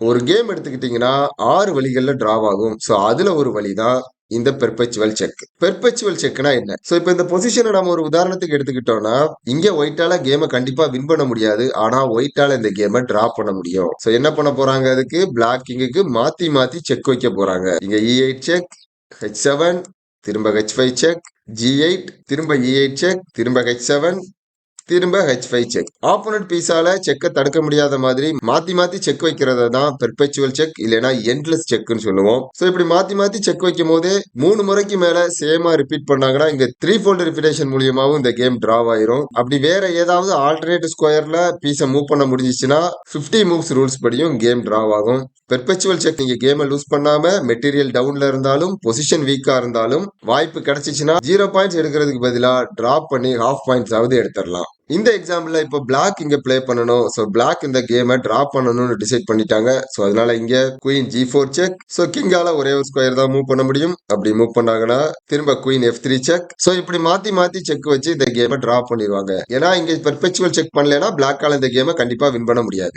ஒரு கேம் எடுத்துக்கிட்டீங்கன்னா 6 வழிகள்ல டிராவ் ஆகும். சோ அதுல ஒரு வழிதான் இந்த பெர்பெச்சுவல் செக். பெர்பெச்சுவல் செக்னா என்ன? சோ இப்ப இந்த பொசிஷனை நம்ம ஒரு உதாரணத்துக்கு எடுத்துக்கிட்டோம்னா, இங்க ஒயிட்டால கேமை கண்டிப்பா வின் பண்ண முடியாது. ஆனா ஒயிட்டால இந்த கேமை டிரா பண்ண முடியும். சோ என்ன பண்ண போறாங்க? அதுக்கு பிளாக் கிங்குக்கு மாத்தி மாத்தி செக் வைக்க போறாங்க. இங்க E8 செக், H7, திரும்ப H5 செக், G8, திரும்ப E8 செக், திரும்ப H7, திரும்ப H5 செக். ஆப்போனன்ட் பீஸால செக்க தடுக்க முடியாத மாதிரி மாத்தி மாத்தி செக் வைக்கிறத தான் பெர்பெச்சுவல் செக் இல்லைன்னா எண்ட்லெஸ் செக்னு சொல்லுவோம். சோ இப்படி மாத்தி மாத்தி செக் வைக்கும் போது 3 முறைக்கு மேல சேமா ரிப்பீட் பண்ணாங்கன்னா இங்க 3 ஃபோல்ட் ரிப்பீட்டேஷன் மூலியமாவும் இந்த கேம் டிராவ் ஆயிரும். அப்படி வேற ஏதாவது ஆல்டர்னேட் ஸ்கொயர்ல பீஸை மூவ் பண்ண முடிஞ்சிச்சுன்னா 50 மூவ்ஸ் ரூல்ஸ் படியும் கேம் டிராவ் ஆகும். பெர்பெச்சுவல் செக் நீங்க கேமை லூஸ் பண்ணாம மெட்டீரியல் டவுன்ல இருந்தாலும் பொசிஷன் வீக்கா இருந்தாலும் வாய்ப்பு கிடைச்சிச்சுன்னா 0 பாயிண்ட்ஸ் எடுக்கிறதுக்கு பதிலா டிராப் பண்ணி ஹாஃப் பாயிண்ட்ஸ் ஆவது எடுத்துடலாம். இந்த எக்ஸாம்பிள்ல இப்போ பிளாக் இங்க ப்ளே பண்ணணும். சோ பிளாக் இந்த கேமை டிராப் பண்ணணும்னு டிசைட் பண்ணிட்டாங்க. சோ அதனால இங்க குயின் G4 செக். சோ கிங்கால ஒரே ஒரு ஸ்கொயர் தான் மூவ் பண்ண முடியும். அப்படி மூவ் பண்ணாங்கன்னா திரும்ப குயின் F3 செக். சோ இப்படி மாத்தி மாத்தி செக் வச்சு இந்த கேமை டிராப் பண்ணிடுவாங்க. ஏன்னா இங்க பெர்பெச்சுவல் செக் பண்ணலன்னா பிளாக்கால இந்த கேமை கண்டிப்பா வின் பண்ண முடியாது.